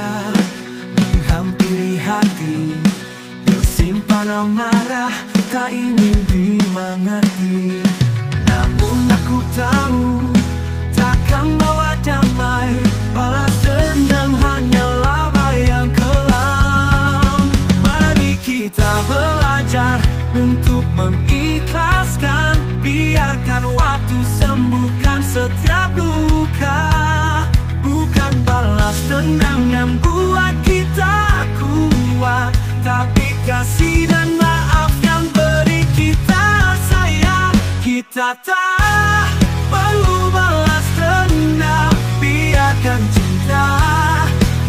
dunia menghampiri hati, bersimpan amarah tak ingin dimengerti. Namun aku tahu takkan bawa damai, balas dendam hanyalah bayang kelam. Mari kita belajar untuk mengikhlaskan, biarkan waktu sembuhkan setiap luka. Bukan balas dendam yang buat kita kuat, tapi kasih dan maaf yang beri kita sayang. Kita tak perlu balas dendam, biarkan cinta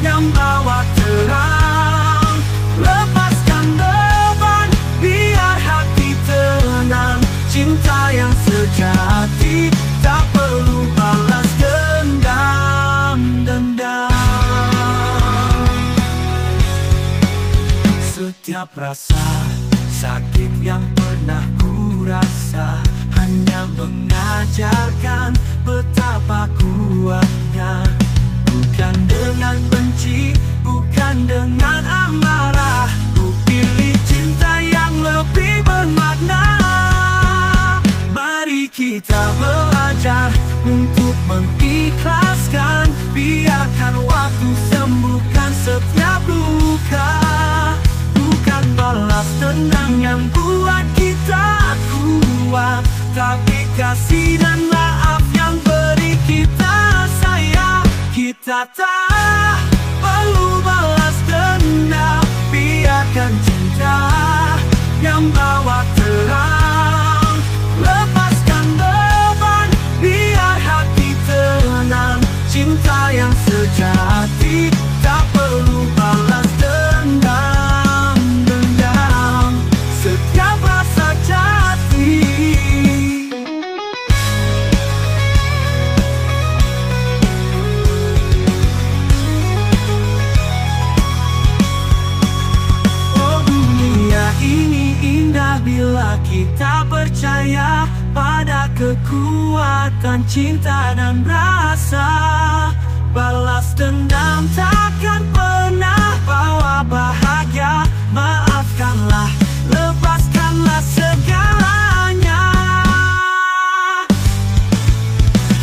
yang bawa terang. Lepaskan beban, biar hati tenang. Cinta yang sejati tak perlu balas dendam. Setiap rasa sakit yang pernah ku rasa hanya mengajarkan betapa kuatnya. Bukan dengan benci, bukan dengan amarah, ku pilih cinta yang lebih bermakna. Mari kita belajar untuk mengikhlaskan, biarkan waktu sembuhkan setiap luka. Bukan balas dendam yang buat kita kuat, tapi kasih dan maaf yang beri kita sayang. Kita tak perlu balas dendam, biarkan cinta yang bawa terang. Lepaskan beban, biar hati tenang. Cinta yang sejati tak perlu balas dendam. Setiap rasa jati. Oh, dunia ini indah bila kita percaya pada kekuatan cinta dan rasa. Balas dendam takkan pernah bawa bahagia. Maafkanlah, lepaskanlah segalanya.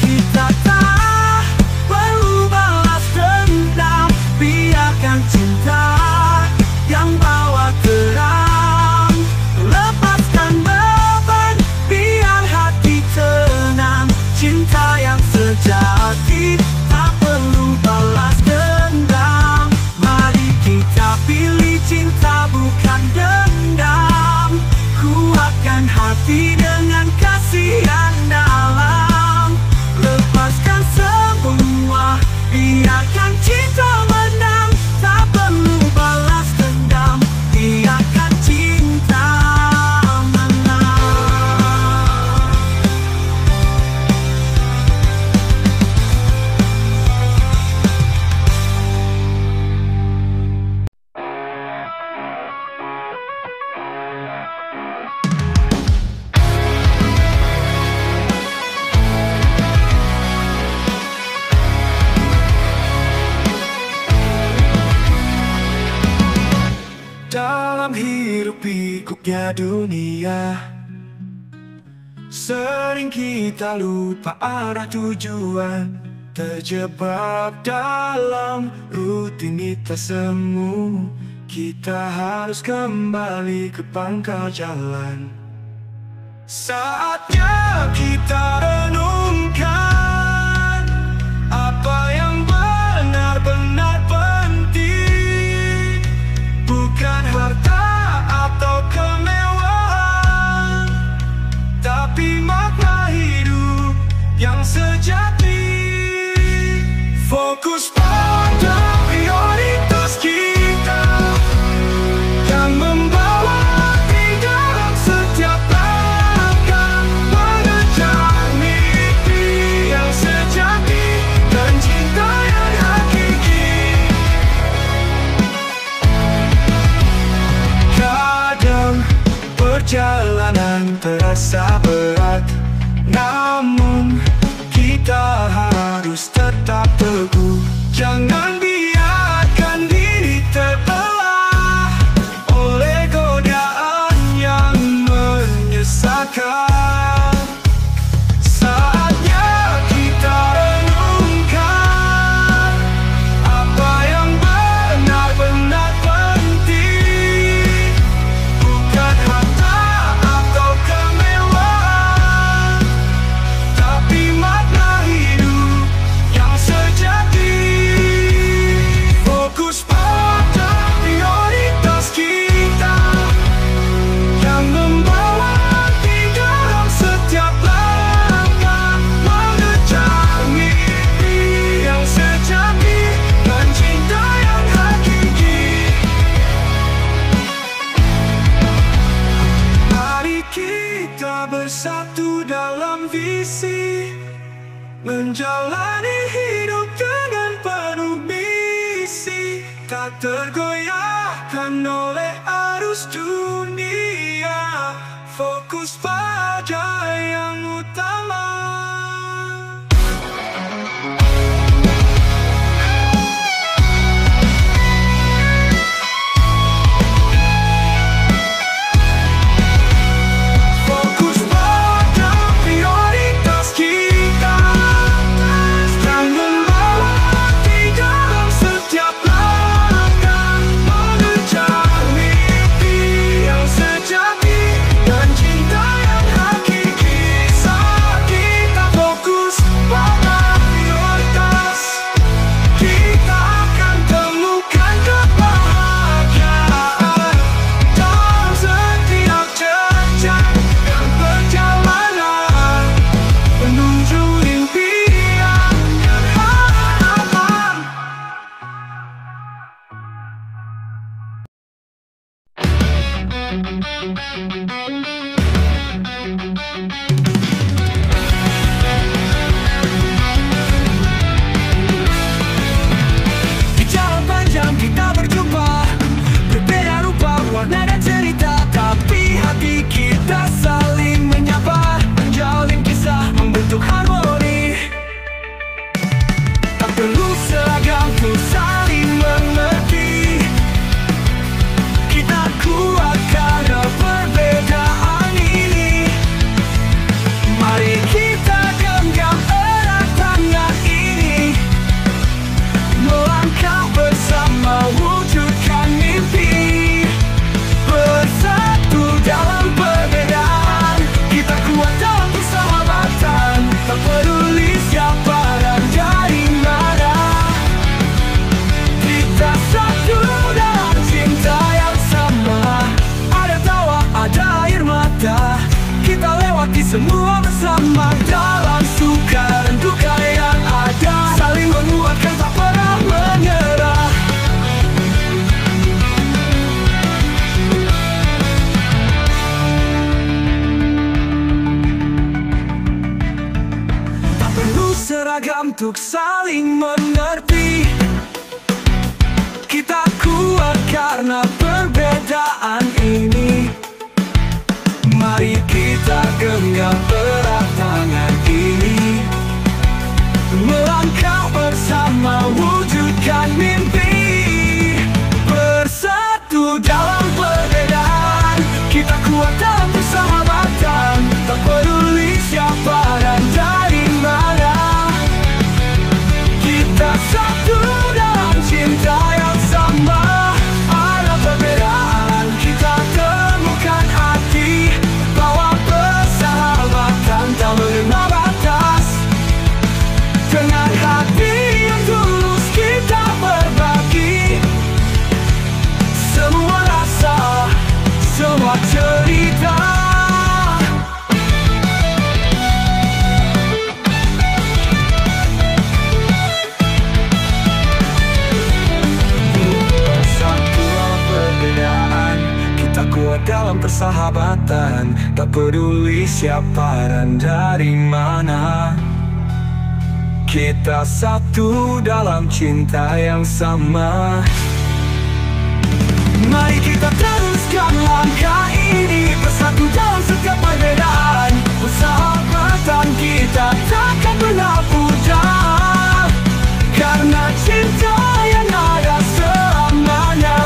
Kita tak perlu balas dendam, biarkan cinta yang bawa terang. Lepaskan beban, biar hati tenang. Cinta yang sejati tak perlu balas dendam. Mari kita pilih cinta bukan dendam. Kuatkan hati dengan kasih yang dalam. Lepaskan semua, biarkan cinta menang. Tak perlu balas dendam, biarkan cinta menang. Dalam hidup pikuknya dunia, sering kita lupa arah tujuan, terjebak dalam rutinitas semu. Kita harus kembali ke pangkal jalan. Saatnya kita renungkan apa yang benar-benar penting. Bukan harta atau kemewahan, tapi makna hidup yang sejati. Fokus pada prioritas kita yang membawa hati dalam setiap langkah mengejar mimpi. tergoyahkan oleh arus dunia. Fokus pada yang utama. Fokus pada prioritas kita yang membawa di dalam setiap langkah mengejar mimpi yang sejati dan cinta yang hakiki. Saat kita fokus pada prioritas, kita akan temukan kebahagiaan dalam setiap jejak dan perjalanan menuju impian dan harapan. Di jalan panjang kita berjumpa, berbeda rupa, warna dan cerita, tapi hati kita saling menyapa, menjalin kisah, membentuk harmoni. Tak perlu seragam untuk saling mengerti. Kita kuat karena perbedaan ini. Mari kita genggam erat tangan ini, melangkah bersama wujudkan mimpi. Bersatu dalam perbedaan, kita kuat dalam persahabatan. Tak peduli siapa dan dari mana, kita satu dalam cinta yang sama. Ada tawa, ada air mata, kita lewati semua bersama. Dalam suka dan duka yang ada, saling menguatkan, tak pernah menyerah. Tak perlu seragam untuk saling mengerti. Kita kuat karena perbedaan ini. Mari kita genggam erat tangan ini, melangkah bersama wujudkan mimpi. Bersatu dalam perbedaan, kita kuat dalam persahabatan. Tak peduli siapa dan dari mana, kita satu dalam cinta yang sama. Ada perbedaan, kita temukan hati, bawa persahabatan tak mengenal batas. Dengan hati yang tulus kita berbagi semua rasa, semua cerita. Bersatu dalam perbedaan, kita kuat dalam persahabatan. Tak peduli siapa dan dari mana, kita satu dalam cinta yang sama. Mari kita teruskan langkah ini, bersatu dalam setiap perbedaan. Persahabatan kita takkan pernah pudar, karena cinta yang ada selamanya.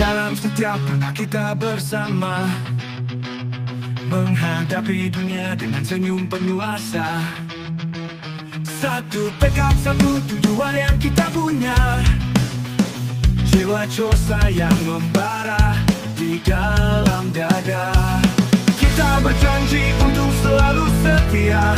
Dalam setiap langkah kita bersama, menghadapi dunia dengan senyum penuh asa. Satu pegang, satu tujuan yang kita punya, jiwa cosa yang membara di dalam dada. Kita berjanji untuk selalu setia,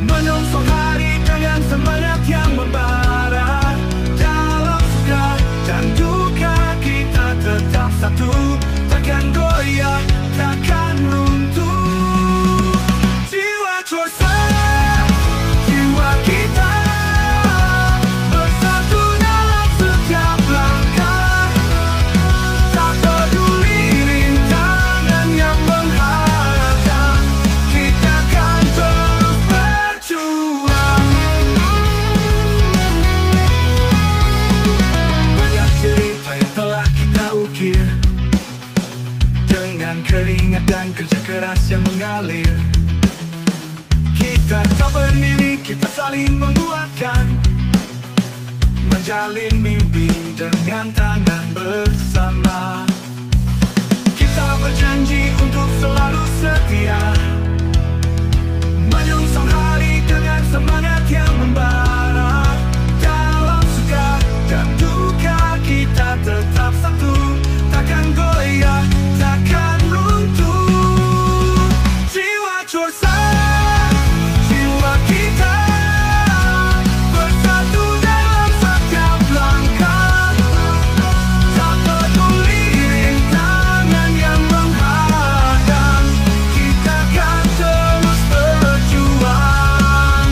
menyongsong hari dengan semangat yang membara. Dalam suka dan duka kita tetap satu, takkan goyah, takkan runtuh. Jiwa cosa saling menguatkan, menjalin mimpi dengan tangan bersama. Kita berjanji untuk selalu setia, menyongsong hari dengan semangat yang membara. Dalam suka dan duka kita tetap satu, takkan goyah, takkan runtuh. Jiwa Corsa, jiwa kita bersatu dalam setiap langkah. Tak peduli rintangan yang menghadang, kita akan terus berjuang.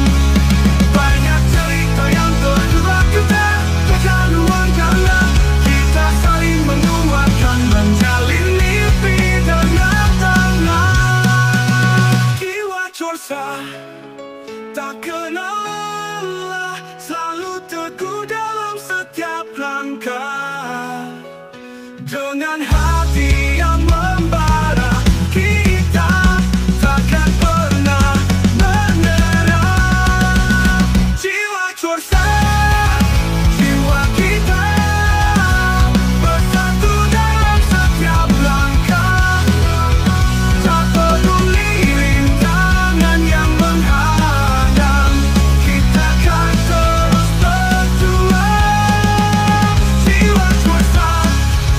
Banyak cerita yang berdua kita tekan ruangkanlah, kita saling menguatkan, menjalin mimpi dengan tangan. Jiwa Corsa tak kenal lelah, selalu teguh dalam setiap langkah. Dengan hati yang membara, kita takkan pernah menyerah. Jiwa Corsa, jiwa kita bersatu dalam setiap langkah. Tak peduli rintangan yang menghadang, kita akan terus berjuang. Jiwa Corsa,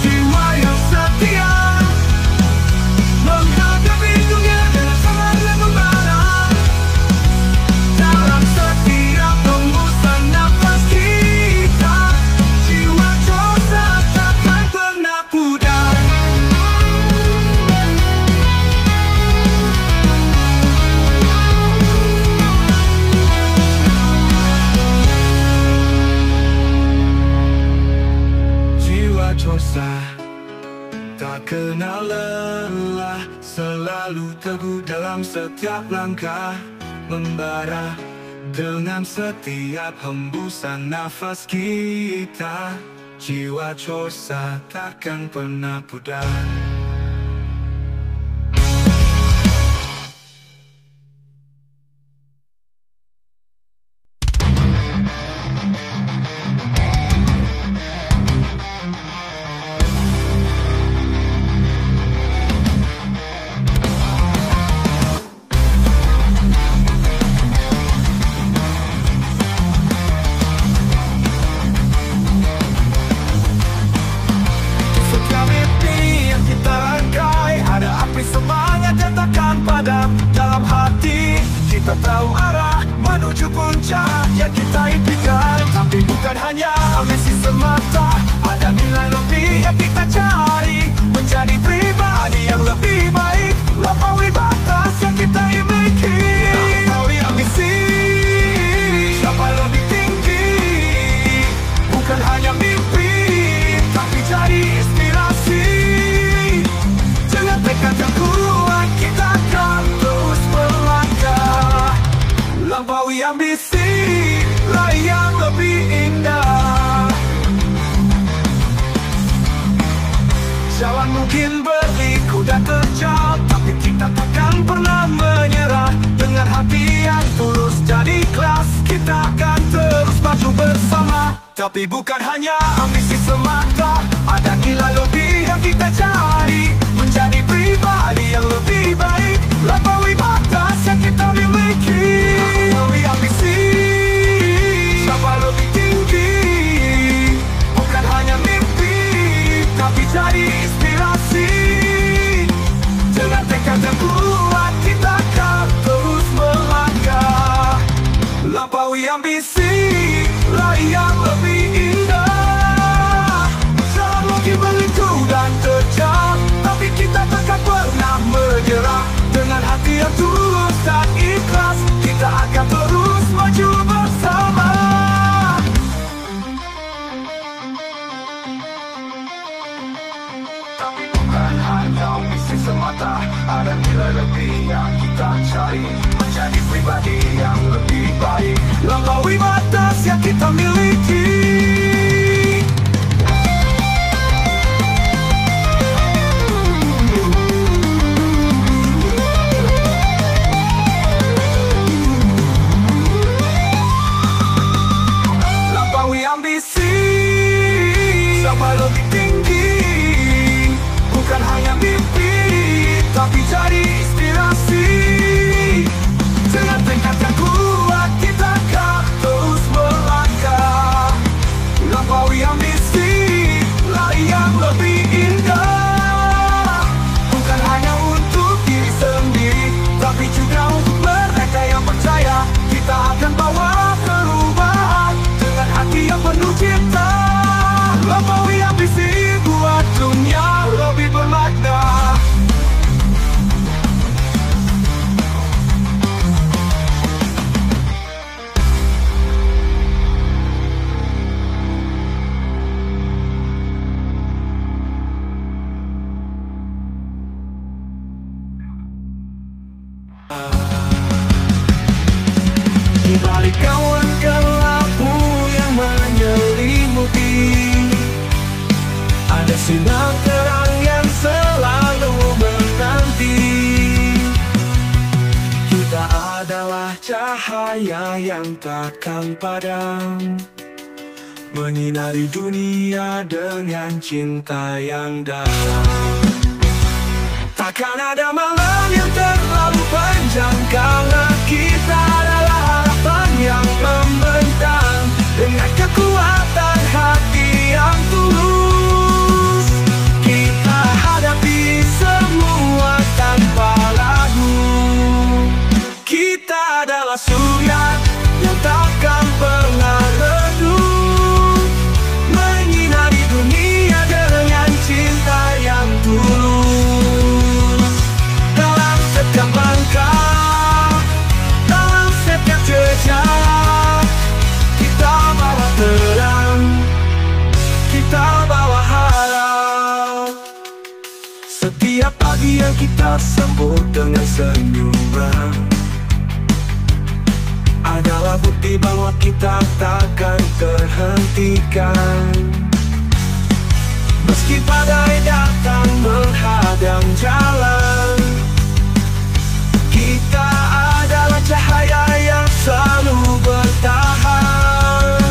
jiwa yang setia, menghadapi dunia dengan semangat yang membara. Dalam setiap hembusan nafas kita, jiwa Corsa takkan pernah pudar. Jiwa Corsa tak kenal lelah, selalu teguh dalam setiap langkah, membara dengan setiap hembusan nafas kita. Jiwa Corsa takkan pernah pudar. Setiap mimpi yang kita rangkai, ada api semangat yang takkan padam. Dalam hati kita tahu arah menuju puncak yang kita impikan. Tapi bukan hanya ambisi semata, ada nilai lebih yang kita cari, menjadi pribadi yang lebih baik, lampaui batas yang kita miliki. Lampaui ambisi, capai lebih tinggi, bukan hanya mimpi, tapi jadi inspirasi. Dengan tekad yang kuat, kita akan terus melangkah, lampaui ambisi, raih yang lebih indah. Jalan mungkin berliku dan terjal, tapi kita takkan pernah menyerah. Dengan hati yang tulus dan ikhlas, kita akan terus maju bersama. Tapi bukan hanya ambisi semata, ada nilai lebih yang kita cari, menjadi pribadi yang lebih baik, lampaui batas yang kita miliki. Lampaui ambisi, capai lebih tinggi, bukan hanya mimpi, tapi jadi inspirasi. Dengan tekad yang kuat, kita akan terus melangkah, lampaui ambisi, raih yang lebih indah. Jalan mungkin berliku dan terjal, tapi kita takkan pernah menyerah. Dengan hati yang tulus dan ikhlas, kita akan terus maju bersama. Tapi bukan hanya misi semata, ada nilai lebih yang kita cari, menjadi pribadi yang lebih baik, lampaui batas yang kita miliki. adalah cahaya yang takkan padam, menyinari dunia dengan cinta yang dalam. Takkan ada malam yang terlalu panjang, karena kita adalah harapan yang membentang. Dengan kekuatan hati yang tulus, kita hadapi semua tanpa ragu. Kita adalah surya yang takkan pernah redup, menyinari dunia dengan cinta yang tulus. Dalam setiap langkah, dalam setiap jejak, kita bawa terang, kita bawa harap. Setiap pagi yang kita sambut dengan senyuman adalah bukti bahwa kita takkan terhentikan. Meski badai datang menghadang jalan, kita adalah cahaya yang selalu bertahan.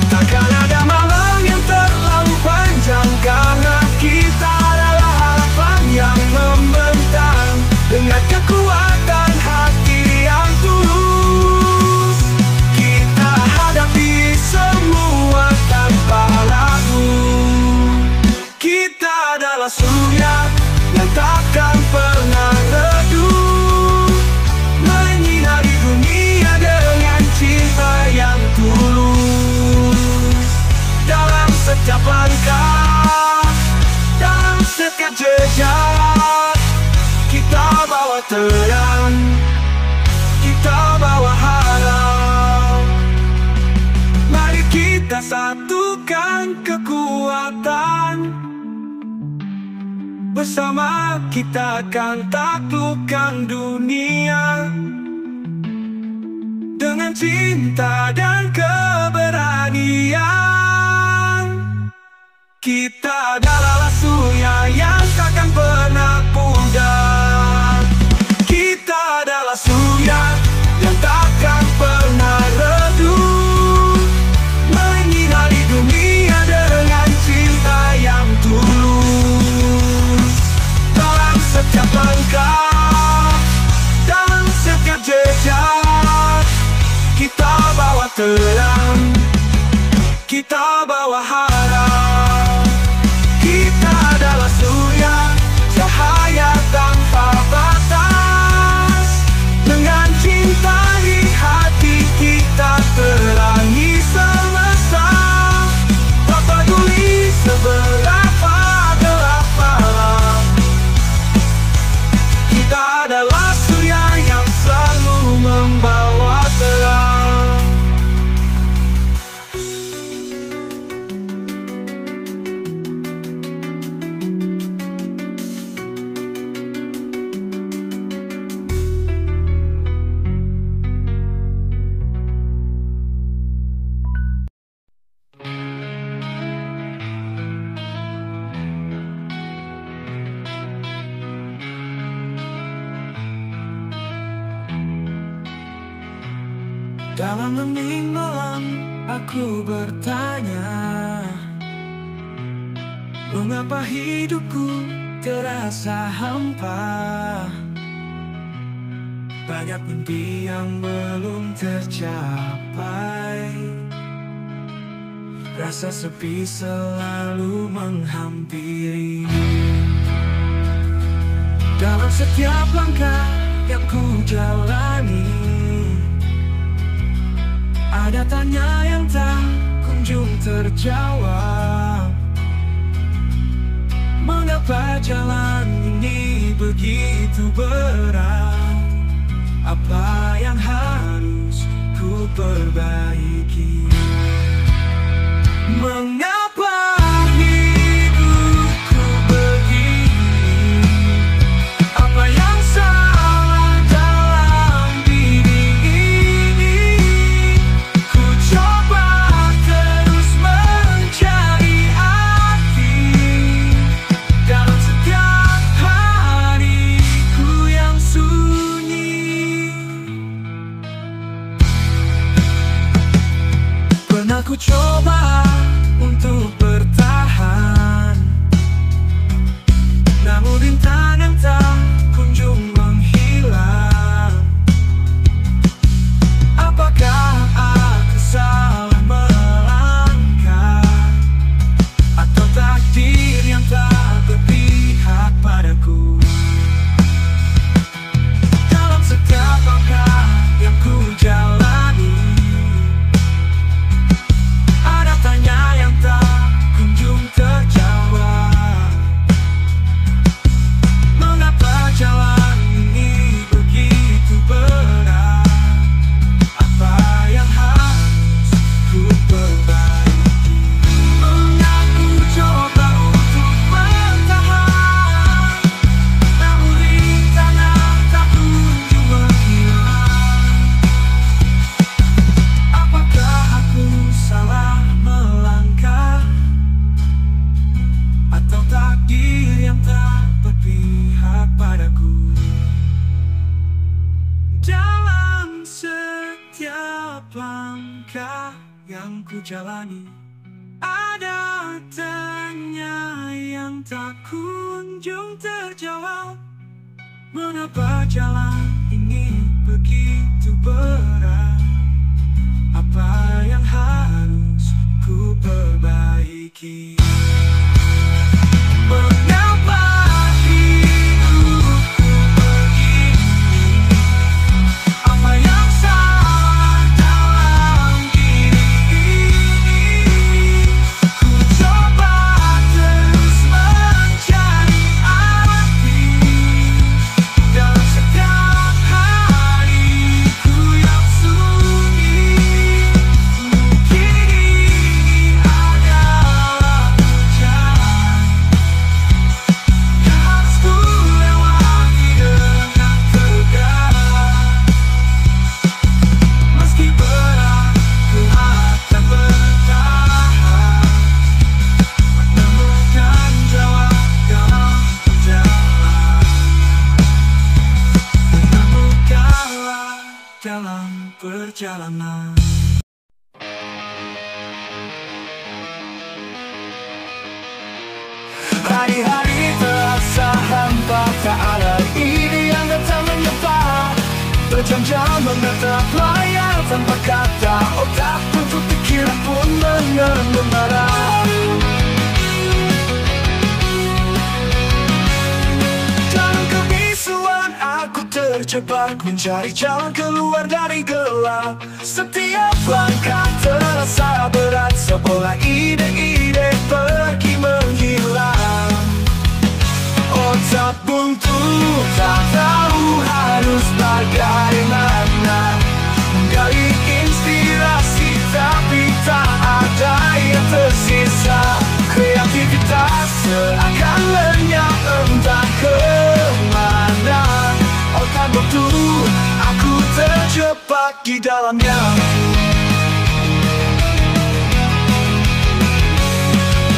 Takkan ada malam yang terlalu panjang, karena kita adalah harapan yang membentang. Dengan kekuatan hati yang tulus, kita hadapi semua tanpa ragu. Kita adalah surya yang takkan pernah redup, menyinari dunia dengan cinta yang tulus. Dalam setiap langkah, dalam setiap jejak, kita bawa terang, kita bawa harap. Mari kita satukan kekuatan, bersama kita akan taklukkan dunia. Dengan cinta dan keberanian, kita adalah surya yang takkan pernah pudar. Kita adalah surya yang takkan pernah redup, menyinari dunia dengan cinta yang tulus. Dalam setiap langkah, dalam setiap jejak, kita bawa terang, kita bawa harap. Kita adalah surya, cahaya tanpa batas. Dengan cinta di hati kita terangi semesta. Tak peduli seberapa gelap malam, kita adalah surya yang selalu membawa terang. Dalam hening malam aku bertanya, mengapa hidupku terasa hampa? Banyak mimpi yang belum tercapai, rasa sepi selalu menghampiri. Dalam setiap langkah yang ku jalani, ada tanya yang tak kunjung terjawab. Mengapa jalan ini begitu berat? Apa yang harus ku perbaiki? Mengapa hidupku begini? Apa yang salah dalam diri ini? Ku coba terus mencari arti dalam setiap hariku yang sunyi. Aku coba untuk bertahan, namun rintangan tak kunjung menghilang. Apakah aku salah melangkah, atau takdir yang tak berpihak padaku? Dalam setiap langkah yang ku jalani, ada tanya yang tak kunjung terjawab. Mengapa jalan ini begitu berat? Apa yang harus ku perbaiki? Mengaku coba untuk bertahan, namun rintangan tak kunjung menghilang. Apakah aku salah melangkah, atau takdir yang tak berpihak padaku? Dalam setiap langkah yang ku jalani, ada tanya yang tak kunjung terjawab. Mengapa jalan ini begitu berat? Apa yang harus ku perbaiki? Mengapa hidupku begini? Apa yang salah dalam diri ini? Ku coba terus mencari arti dalam setiap hariku yang sunyi. Mungkin ini adalah jalan yang harus ku lewati dengan tegar. Meski berat, ku akan bertahan, menemukan jawab dalam perjalanan. Menemukanlah dalam perjalanan. Hari-hari terasa hampa, tak ada ide yang datang menyapa. Berjam-jam menatap layar tanpa kata, otak tutup pikiran pun mengembara. Dalam kebisuan aku terjebak, mencari jalan keluar dari gelap. Setiap langkah terasa berat, seolah ide-ide pergi menghilang. Otak buntu, tak tahu harus bagaimana. Menggali inspirasi tapi tak ada yang tersisa. Kreativitas seakan lenyap entah kemana. Otak buntu, aku terjebak di dalamnya.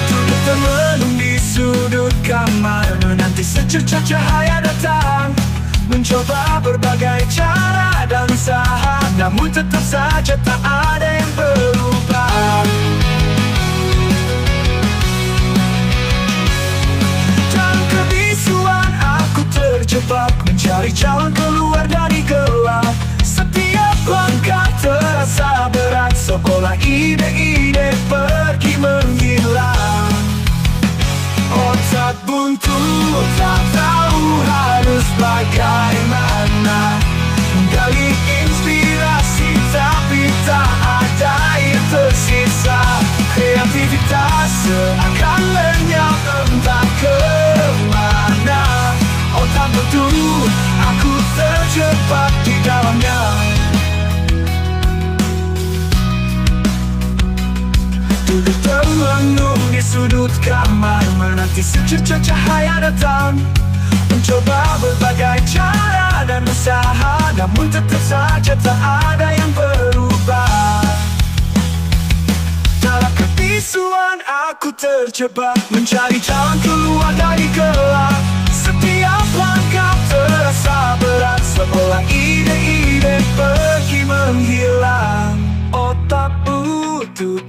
Duduk termenung di sudut kamar, menanti secercah cahaya datang. Mencoba berbagai cara dan usaha, namun tetap saja tak ada yang berubah. Dalam kebisuan aku terjebak, mencari jalan keluar dari gelap. Setiap langkah terasa berat, seolah ide-ide pergi menghilang. Otak buntu, tak tahu harus bagaimana. Menggali inspirasi tapi tak ada yang tersisa. Kreativitas seakan lenyap entah kemana. Otak buntu, aku terjebak di dalamnya. Duduk termenung di sudut kamar, menanti secercah cahaya datang. Mencoba berbagai cara dan usaha, namun tetap saja tak ada yang berubah. Dalam kebisuan aku terjebak, mencari jalan keluar dari gelap. Setiap langkah terasa berat, seolah ide-ide pergi menghilang. Otak butuh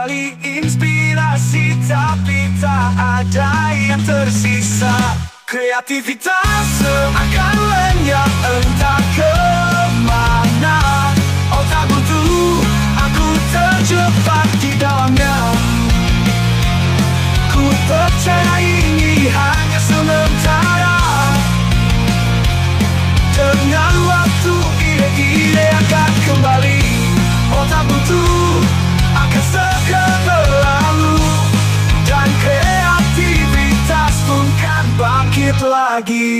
kembali inspirasi, tapi tak ada yang tersisa. Kreativitas seakan lenyap entah kemana. Otak buntu, aku terjebak di dalamnya. Ku percaya ini hanya sementara. Dengan waktu ide-ide akan kembali. Otak buntu akan segera berlalu, dan kreativitas pun kan bangkit lagi.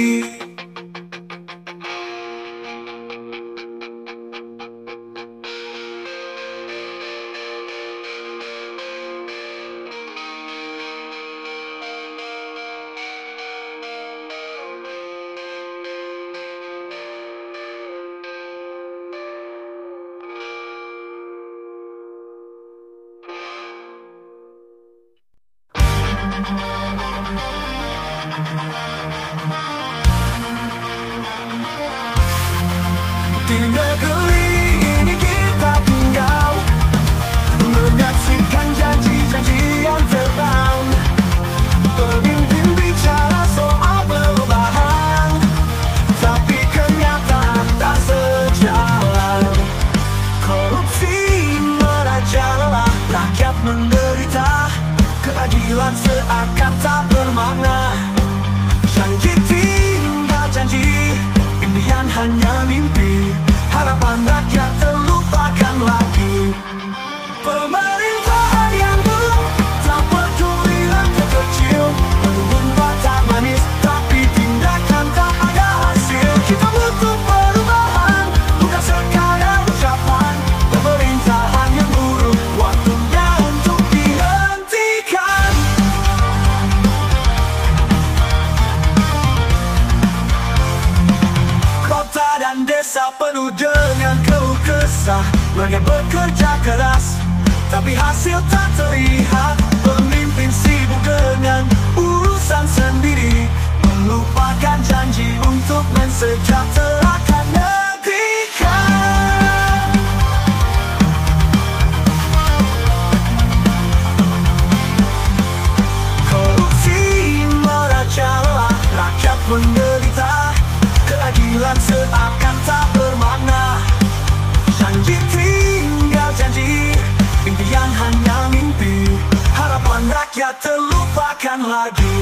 Di negeri ini kita tinggal, menyaksikan janji-janji yang terbang. Pemimpin bicara soal perubahan, tapi kenyataan tak sejalan. Korupsi merajalela, rakyat menderita. Keadilan seakan tak bermakna. Janji tinggal janji, impian hanya mimpi. Harapan rakyat terlupakan lagi. Pemerintahan yang buruk, tak peduli rakyat kecil. Menumbuh tak manis, tapi tindakan tak ada hasil. Kita butuh perubahan, bukan sekadar ucapan. Pemerintahan yang buruk, waktunya untuk dihentikan. Kota dan desa penuh dengan keluh kesah. Mereka bekerja keras, tapi hasil tak terlihat. Pemimpin sibuk dengan urusan sendiri, melupakan janji untuk mensejahterakan negeri kan. Korupsi merajalela, rakyat menderita. Keadilan seakan tak bermakna. Janji tinggal janji, impian hanya mimpi. Harapan rakyat terlupakan lagi.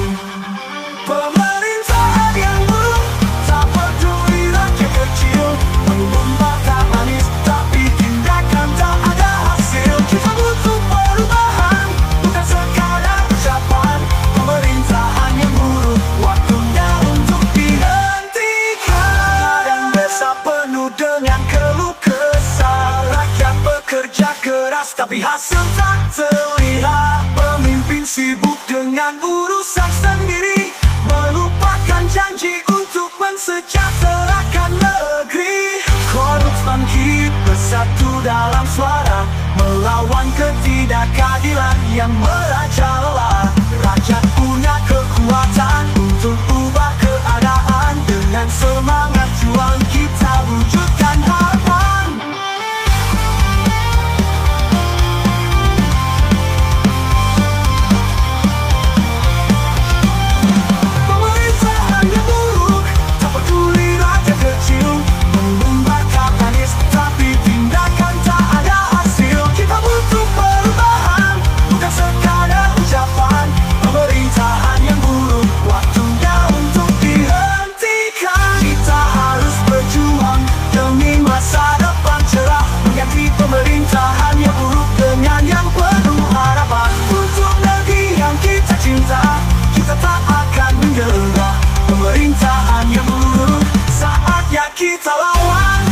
Pemerintahan yang buruk, tak peduli rakyat kecil. Menumbuh tak manis, tapi tindakan tak ada hasil. Kita butuh perubahan, bukan sekadar ucapan. Pemerintahan yang buruk, waktunya untuk dihentikan. Dan desa penuh dengan keluh kesah. Rakyat bekerja keras, tapi hasil tak terlihat. Pemimpin sibuk dengan urusan sendiri, melupakan janji untuk mensejahterakan negeri. Korupsi bangkit bersatu dalam suara, melawan ketidakadilan yang merajalela. Rakyat punya kekuatan untuk ubah keadaan. Dengan semangat juang kita wujudkan harapan. Pemerintahan yang buruk, tak peduli rakyat kecil. Menumbuh tak manis, tapi tindakan tak ada hasil. Kita butuh perubahan, bukan sekadar ucapan. Pemerintahan yang buruk, waktunya untuk dihentikan. Kita harus berjuang demi masa depan cerah, mengganti pemerintahan yang buruk dengan yang penuh harapan. Untuk negeri yang kita cinta, kita tak akan menyerah. Pemerintahan yang buruk, saatnya kita lawan.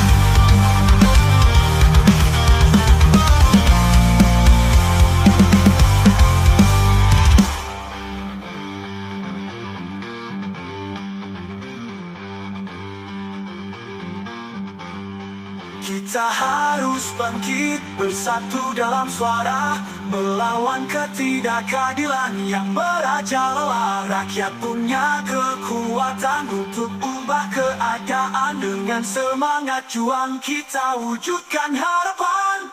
Kita harus bangkit bersatu dalam suara, melawan ketidakadilan yang merajalela. Rakyat punya kekuatan untuk ubah keadaan. Dengan semangat juang kita wujudkan harapan.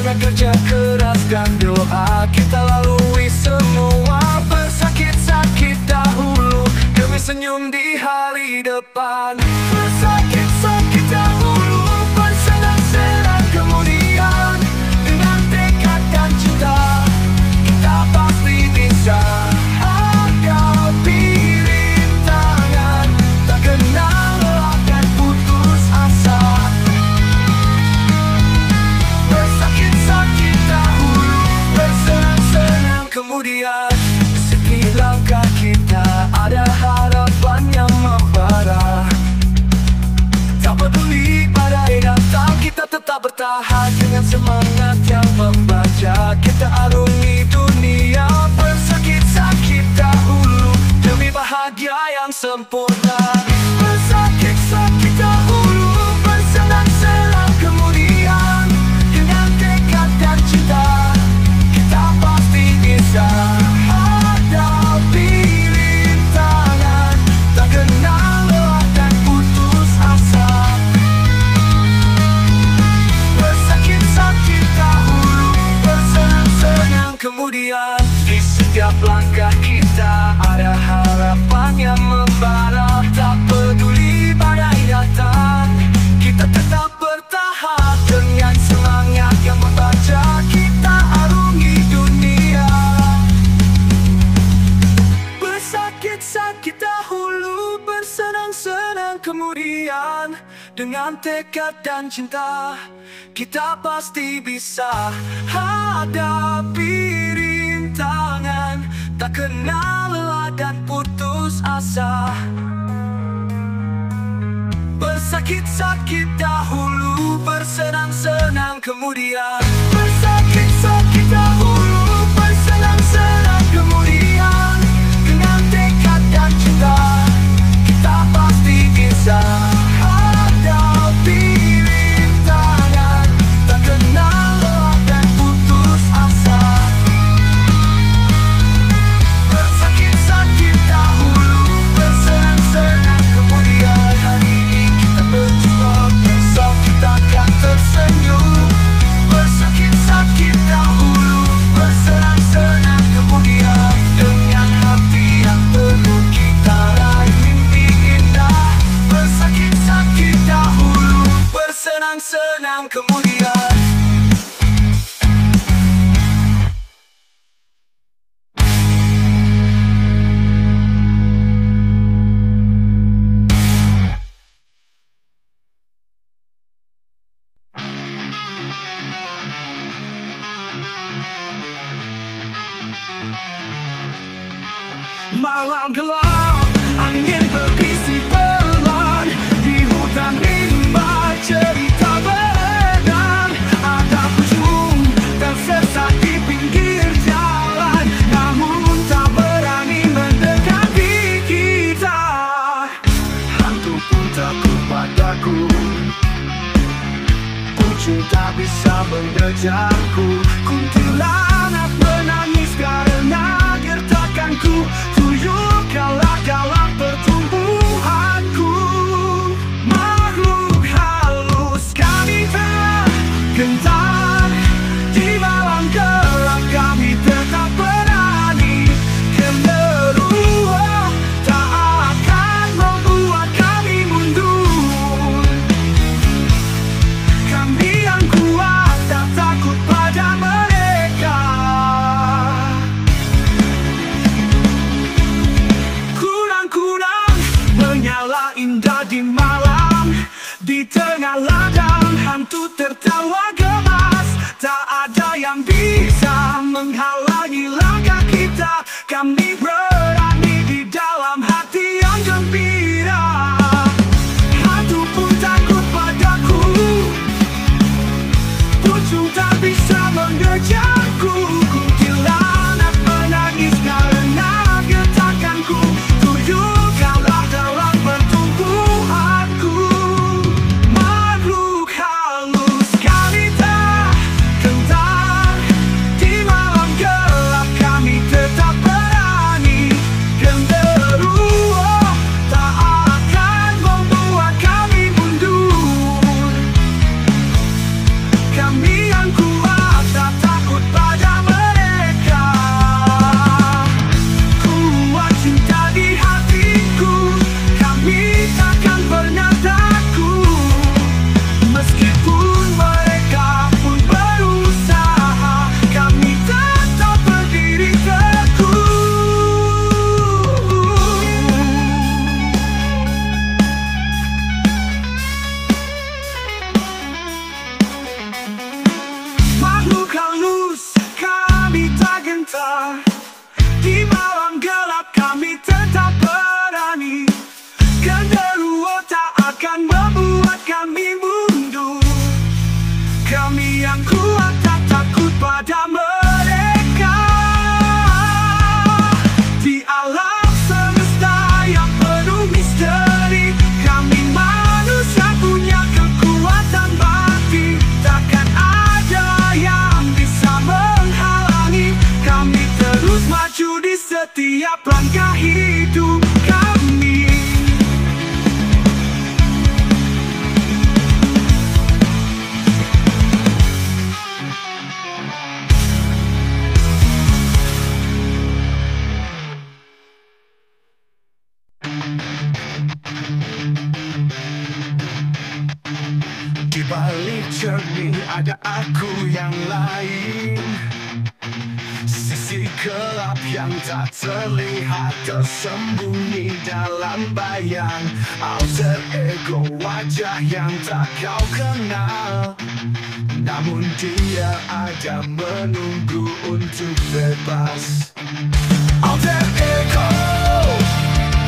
Dengan kerja keras dan doa, kita lalui semua bersakit-sakit dahulu demi senyum di hari depan. Bersakit-sakit dahulu, bersenang-senang kemudian. Dengan tekad dan cinta, kita pasti bisa hadapi rintangan. Tak kenal lelah dan putus asa. Bersakit-sakit dahulu, bersenang-senang kemudian. Setiap langkah kita ada harapan yang membara. Tak peduli badai datang, kita tetap bertahan dengan semangat yang membaca. Kita arungi dunia bersakit-sakit dahulu demi bahagia yang sempurna. Bersakit-sakit dahulu, bersenang-senang kemudian. Dengan tekad dan cinta, kita pasti bisa hadapi rintangan. Tak kenal lelah dan putus asa. Bersakit-sakit dahulu, bersenang-senang kemudian. Di setiap langkah kita ada harapan yang membara. Tak peduli badai datang, kita tetap bertahan dengan semangat yang membaca. Kita arungi dunia bersakit-sakit dahulu, bersenang-senang kemudian. Dengan tekad dan cinta, kita pasti bisa hadapi rintangan. Tak kenal lelah dan putus asa. Bersakit-sakit dahulu, bersenang-senang kemudian. Bersakit-sakit dahulu, bersenang-senang kemudian. Dengan tekad dan cinta, kita pasti bisa hadapi rintangan. Tak kenal lelah dan putus asa. Bersakit-sakit dahulu, bersenang-senang kemudian. Hari ini kita berjumpa, besok kita akan tersenyum. Bersakit-sakit dahulu, bersenang-senang kemudian. Dengan hati yang penuh kita raih mimpi indah. Bersakit-sakit dahulu, bersenang-senang kemudian. Malam gelap, angin berbisik pelan. Di hutan rimba cerita beredar. Ada pucung tersesat di pinggir jalan, namun tak berani mendekati kita. Hantu pun takut padaku, pucung tak bisa mengejarku. Kuntilanak menangis karena gertakanku. Tuyul kalah dalam pertumbuhanku. Makhluk halus kami tak gentar. Di malam gelap kami tetap berani. Genderuwo tak akan membuat kami mundur. Kami yang kuat, tak takut pada mereka. Kunang-kunang menyala indah di malam. Di tengah ladang hantu tertawa gemas. Tak ada yang bisa menghalangi langkah kita. Kami berani di dalam hati yang gembira. Hantu pun takut padaku, pucung tak bisa mengejarku. Kuntilanak menangis karena gertakanku. Tuyul kalah dalam pertumbuhanku. Makhluk halus kami tak gentar. Di malam gelap kami tetap berani. rasa. Di malam gelap kami tetap berani. Genderuwo tak akan membuat kami mundur. Kami yang kuat tak takut pada mereka. Di alam semesta yang penuh misteri, kami manusia punya kekuatan batin. Takkan ada yang bisa menghalangi. Kami terus maju di setiap langkah hidup kami. Di balik cermin ada aku yang lain. Sisi gelap yang tak terlihat tersembunyi dalam bayang. Alter ego, wajah yang tak kau kenal, namun dia ada menunggu untuk bebas. Alter ego,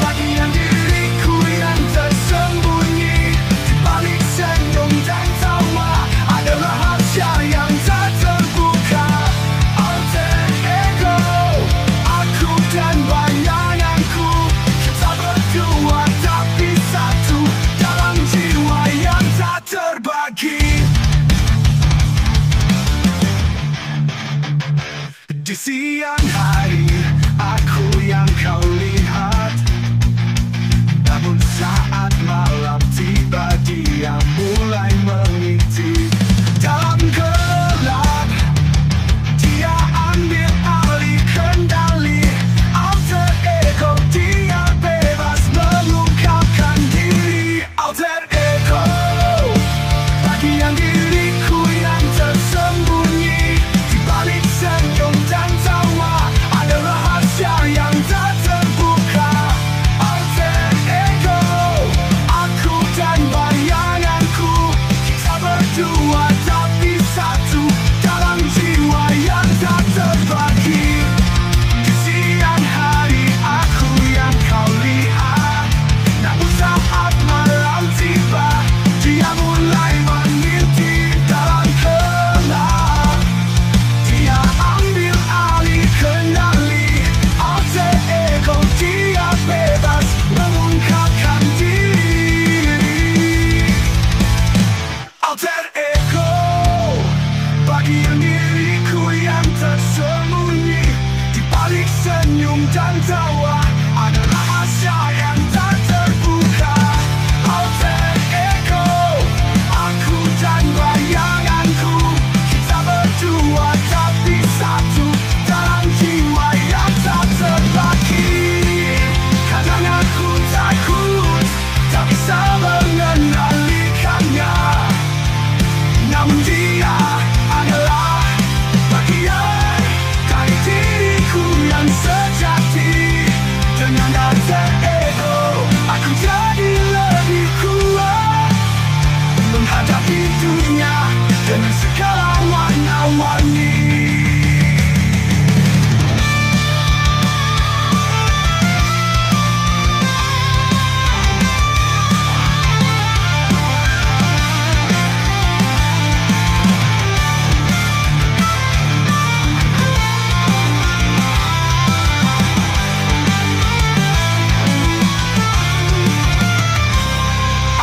bagian diriku yang tersembunyi. Di balik senyum dan tawa ada rahasia yang tak terbuka. Alter ego, aku dan bayanganku. Kita berdua tapi satu dalam jiwa yang tak terbagi. Di siang hari aku yang kau lihat, namun saat malam tiba dia mulai mengintip. Dalam gelap dia ambil alih kendali. Alter ego, dia bebas mengungkapkan diri. Alter ego, bagian diriku yang tersembunyi. Di balik senyum dan tawa ada rahasia yang tak terbuka. Alter ego, aku dan bayanganku. Kita berdua tapi satu dalam jiwa yang tak terbagi. Di siang hari aku yang kau lihat, namun saat malam tiba dia mulai mengintip. Dalam gelap dia ambil alih kendali. Alter ego, dia bebas mengungkapkan diri. Alter ego, bagian diriku yang tersembunyi. Di balik senyum dan tawa ada rahasia yang tak terbuka. Alter ego, aku dan bayanganku. Kita berdua tapi satu dalam jiwa yang tak terbagi. Kadang aku takut tak bisa mengenalikannya, namun dia adalah bagian dari diriku yang sejati. Dengan alter ego aku jadi lebih kuat menghadapi dunia dengan segala warna-warni.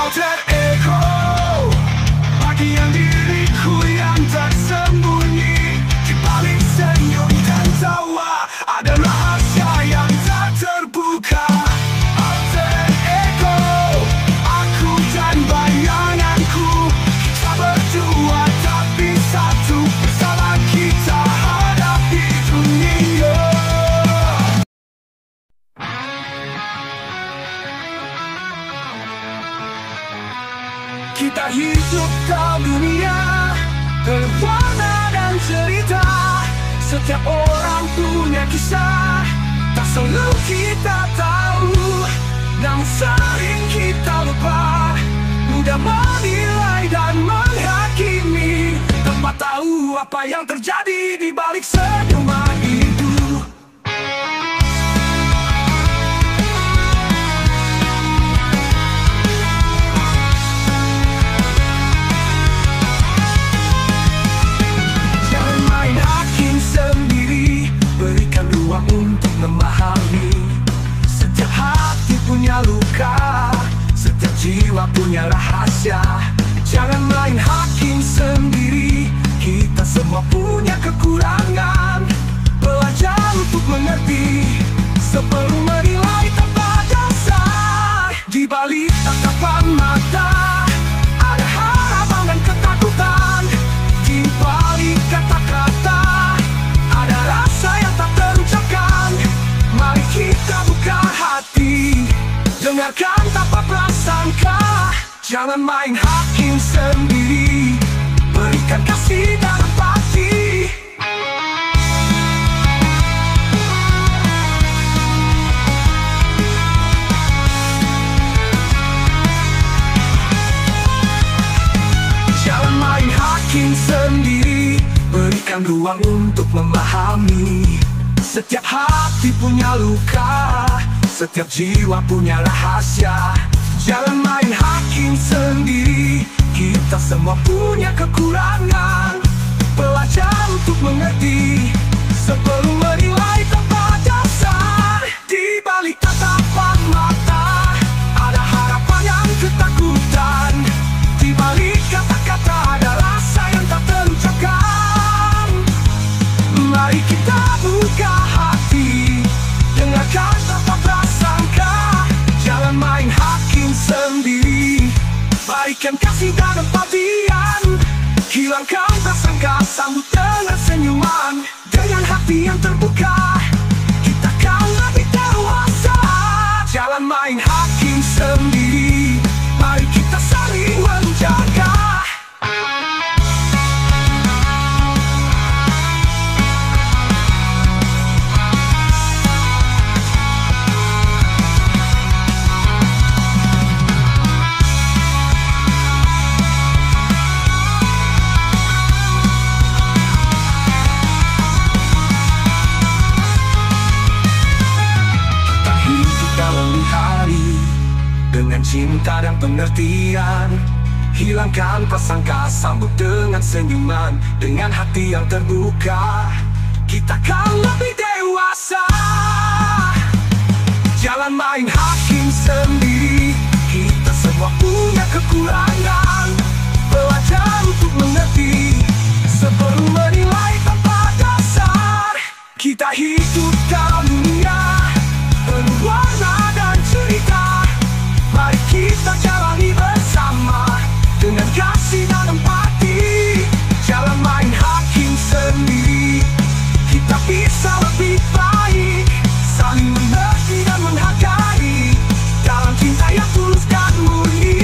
Alter ego, bagian diriku yang tersembunyi. Di balik senyum dan tawa ada rahasia yang tak terbuka. Alter ego, aku dan bayanganku. Kita berdua tapi satu, bersama kita hadapi dunia. Kita hidup dalam dunia berwarna dan cerita. Setiap orang punya kisah, tak selalu kita tahu. Namun sering kita lupa, mudah menilai dan menghakimi tanpa tahu apa yang terjadi di balik senyuman itu. punya rahasia. Jangan main hakim sendiri, kita semua punya kekurangan. Belajar untuk mengerti sebelum menilai tanpa dasar. Di balik tatapan mata ada harapan dan ketakutan. Di balik kata-kata ada rasa yang tak terucapkan. Mari kita buka hati, dengarkan tanpa prasangka. Jangan main hakim sendiri, berikan kasih dan empati. Jangan main hakim sendiri, berikan ruang untuk memahami. Setiap hati punya luka, setiap jiwa punya rahasia. Jangan main hakim sendiri, kita semua punya kekurangan. Belajar untuk mengerti sebelum menilai tanpa dasar. Di balik tatapan mata ada harapan yang ketakutan. Di balik kata-kata ada rasa yang tak terucapkan. Mari kita buka hati, dengarkan tanpa prasangka. Jangan main hakim sendiri, berikan kasih dan empatian. Hilangkan prasangka, sambut dengan senyuman. Dengan hati yang terbuka, kita akan lebih dewasa. Jangan main hakim sendiri, mari kita saling menjaga. Dengan cinta dan pengertian, hilangkan prasangka, sambut dengan senyuman. Dengan hati yang terbuka, kita akan lebih dewasa. Jangan main hakim sendiri, kita semua punya kekurangan. Belajar untuk mengerti sebelum menilai tanpa dasar. Kita hidup dalam dunia penuh warna dan cerita. Mari kita jalani bersama dengan kasih dan empati. Jangan main hakim sendiri, kita bisa lebih baik. Saling mengerti dan menghargai dalam cinta yang tulus dan murni.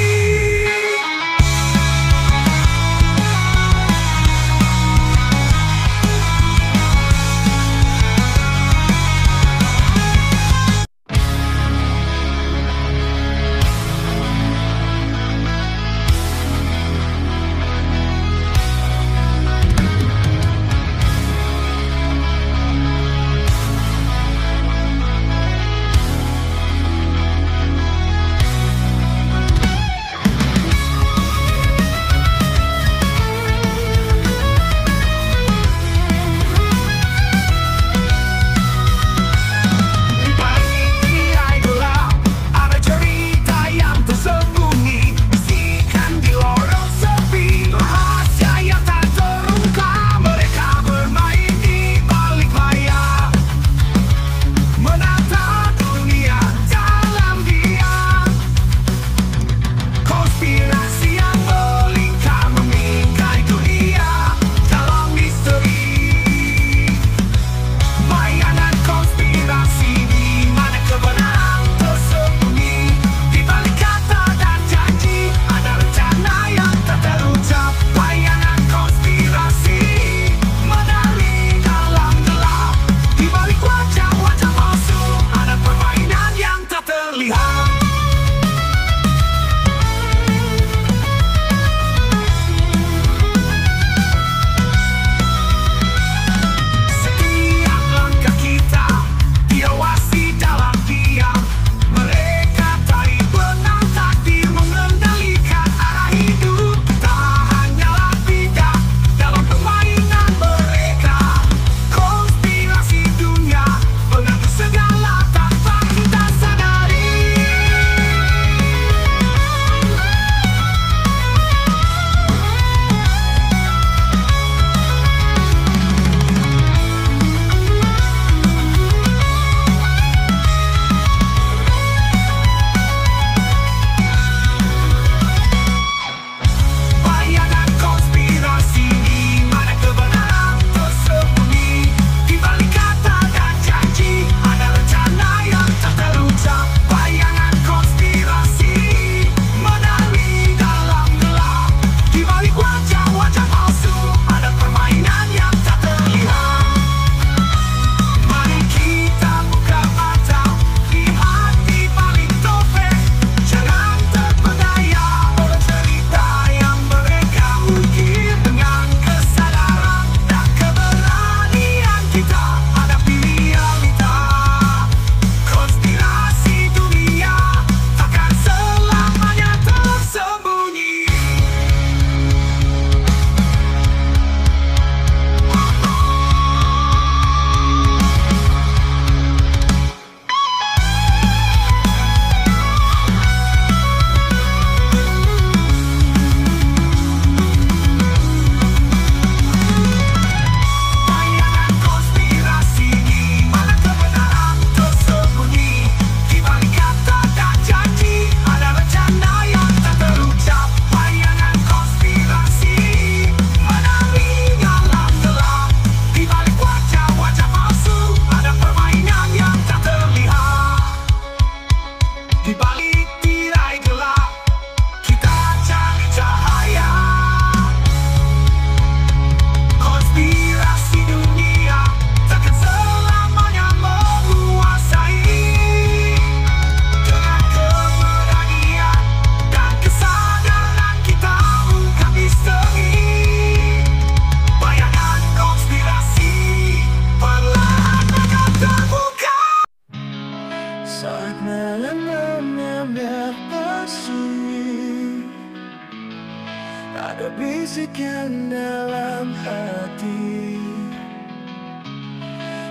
bagian dalam hati.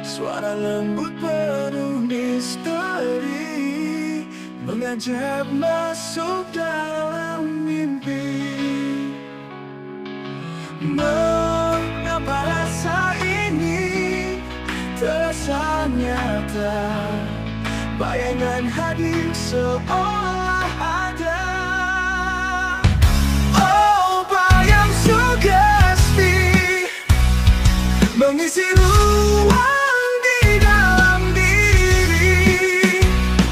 Suara lembut penuh misteri mengajak masuk dalam mimpi. Mengapa rasa ini terasa nyata, bayangan hadir seolah ada. Oh, bayang sugesti mengisi ruang di dalam diri.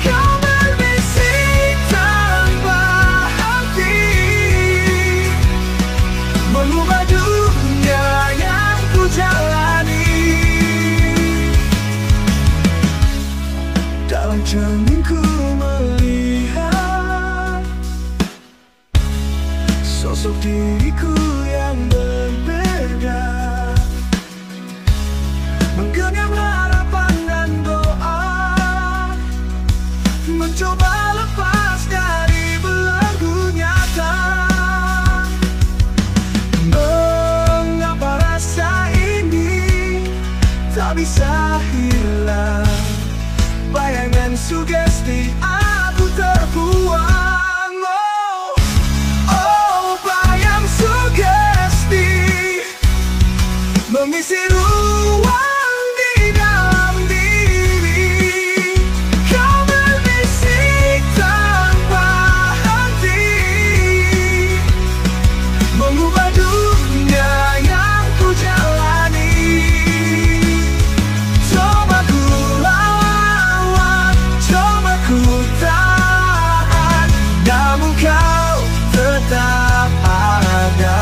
Kau berbisik tanpa henti, mengubah dunia yang ku jalani. Dalam cerminku melihat sosok diriku yang berbeda, menggenggam harapan dan doa, mencoba lepas dari belenggu nyata. Mengapa rasa ini tak bisa hilang, bayangan sugesti aku terbuang. Oh, bayang sugesti mengisi ruang di dalam diri. Kau berbisik tanpa henti, mengubah dunia yang ku jalani. Coba ku lawan, coba ku tahan, namun kau tetap ada.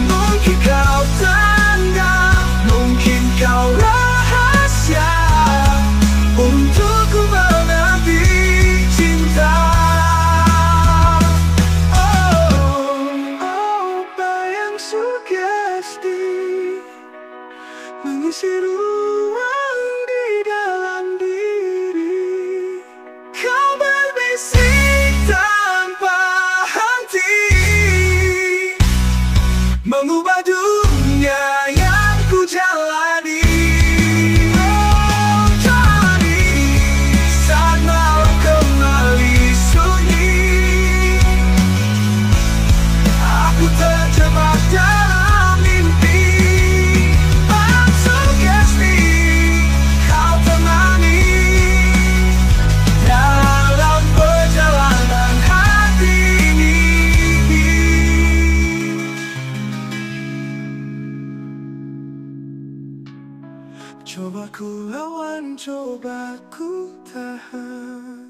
Mungkin kau tanda, mungkin kau rahasia untukku menanti cinta. Oh, bayang sugesti mengisi ruang di dalam diri. Kau berbisik tanpa henti, mengubah dunia yang ku jalani. Oh, jalani saat malam kembali sunyi. Aku terjebak dalam mimpi. Bayang sugesti kau temani dalam perjalanan hati ini. Coba ku lawan, coba ku tahan,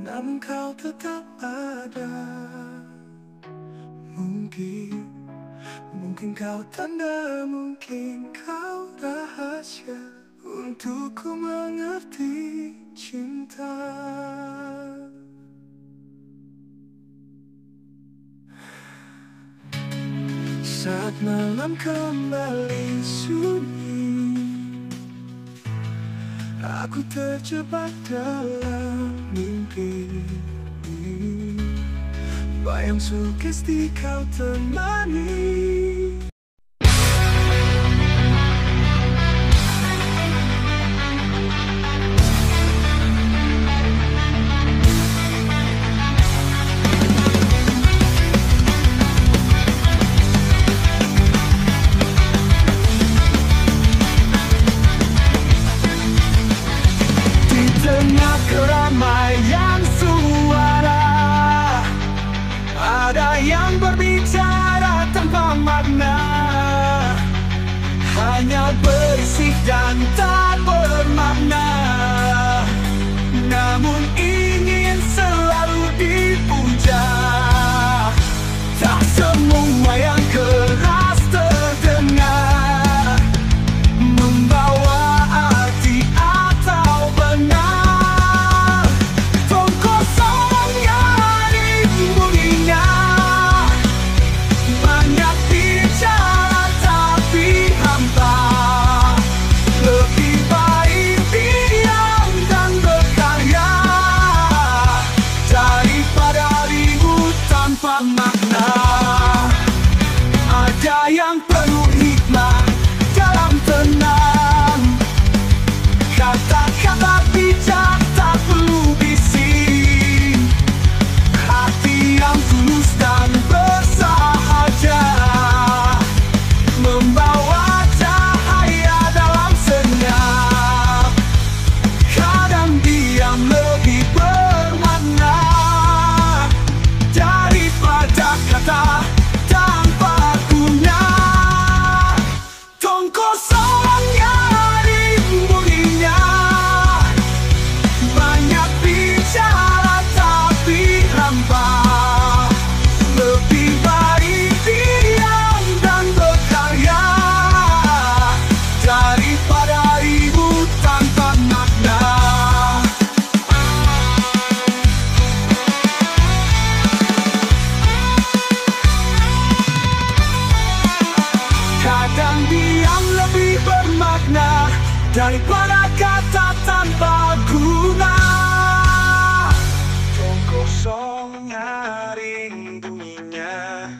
namun kau tetap ada. Mungkin kau tanda, mungkin kau rahasia untukku mengerti cinta. Saat malam kembali sunyi, aku terjebak dalam mimpi. Bayang sugesti kau temani. Di tengah keramaian suara, ada yang berbicara tanpa makna, hanya berisik dan tak bermakna, namun ingin selalu dipuja. Tak semua yang keras terdengar membawa arti atau benar. Tong kosong yang bunyinya, banyak bicara tapi hampa, lebih daripada kata tanpa guna. Tong kosong nyaring bunyinya,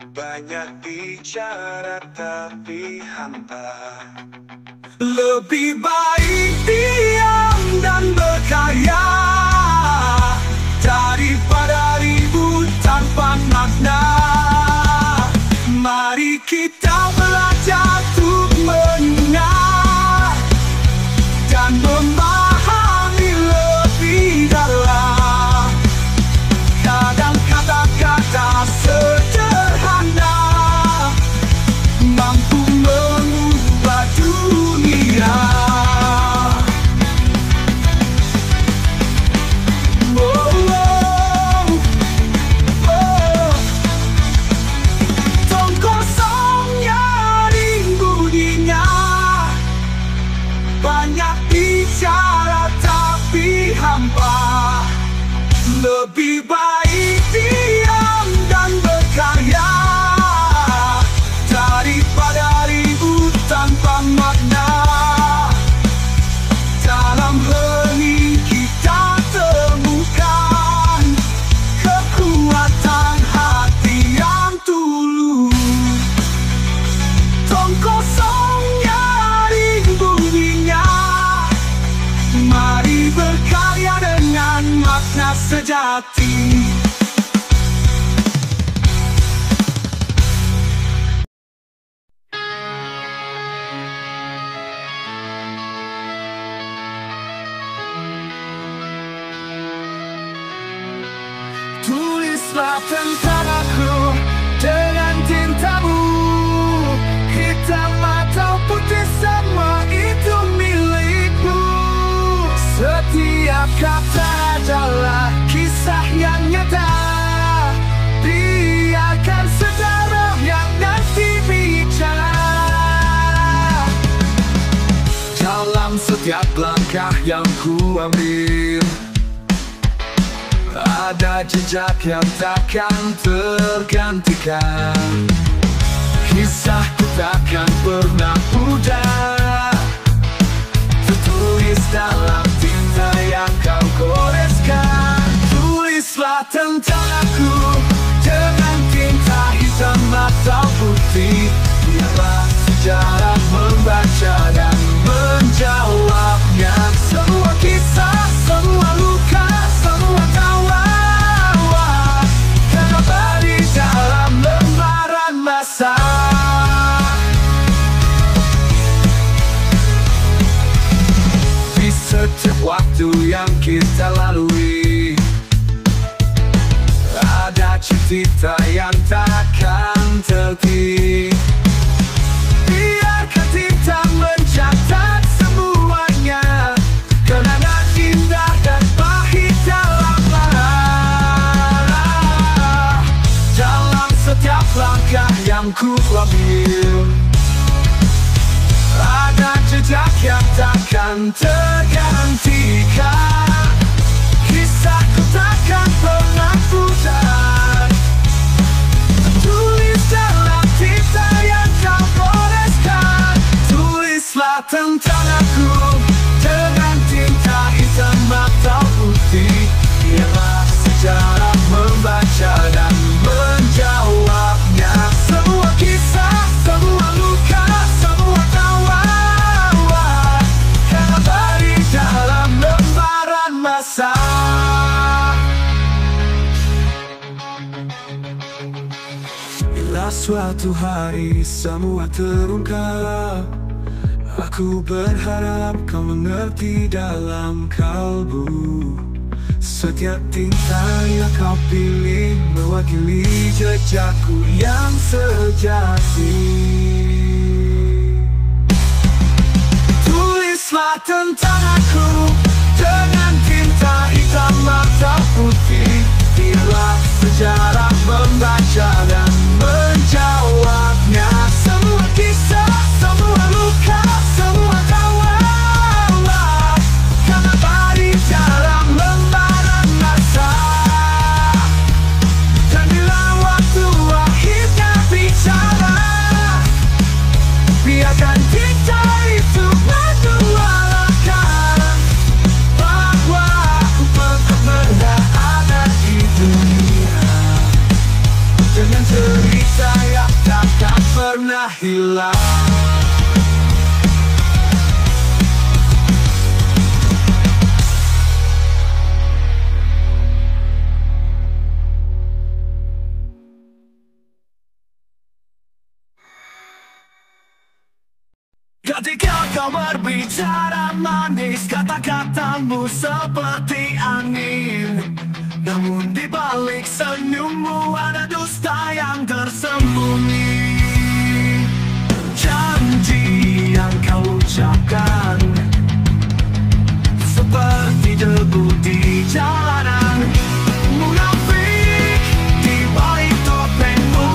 banyak bicara tapi hampa. Lebih baik diam dan berkarya daripada ribut tanpa makna. Mari kita belajar untuk mendengar dan memahami lebih dalam. Kadang kata-kata sederhana mampu mengubah dunia. Tong kosong nyaring bunyinya, banyak bicara tapi hampa. Lebih baik diam dan berkarya daripada ribut tanpa makna. Dalam hening kita temukan kekuatan hati yang tulus. Tong kosong nyaring bunyinya, mari berkarya dengan makna sejati. Tulislah tentang aku dengan tintamu, hitam atau putih semua itu milikmu. Setiap kata adalah kisah yang nyata, biarkan sejarah yang nanti bicara. Dalam setiap langkah yang ku ambil ada jejak yang takkan tergantikan. Kisahku takkan pernah pudar, tertulis dalam tinta yang kau goreskan. Tulislah tentang aku dengan tinta hitam atau putih, biarlah sejarah membaca dan menjawabnya. Semua kisah, semua luka, semua tawa terabadi dalam lembaran masa. Di setiap waktu yang kita lalui ada cerita yang takkan terhenti. Biarkan tinta mencatat semuanya, kenangan indah dan pahit dalam lara. Dalam setiap langkah yang ku ambil ada jejak yang takkan tergantikan. Kisahku takkan pernah pudar, tertulis dalam tinta yang kau goreskan. Tulislah tentang aku dengan tinta hitam atau putih, biarlah sejarah membaca dan menjawabnya. Semua kisah, semua luka, semua tawa terabadi dalam lembaran masa. Bila suatu hari semua terungkap, aku berharap kau mengerti dalam kalbu. Setiap tinta yang kau pilih mewakili jejakku yang sejati. Tulislah tentang aku dengan tinta hitam atau putih, biarlah sejarah membaca dan menjawabnya. Semua kisah, semua luka, semua tawa karena abadi dalam lembaran masa. Dan bila waktu akhirnya bicara, biarkan tinta itu hilang. Ketika kau berbicara manis, kata-katamu seperti angin. Namun di balik senyummu ada dusta yang tersembunyi. Janji yang kau ucapkan seperti debu di jalanan. Munafik di balik topengmu.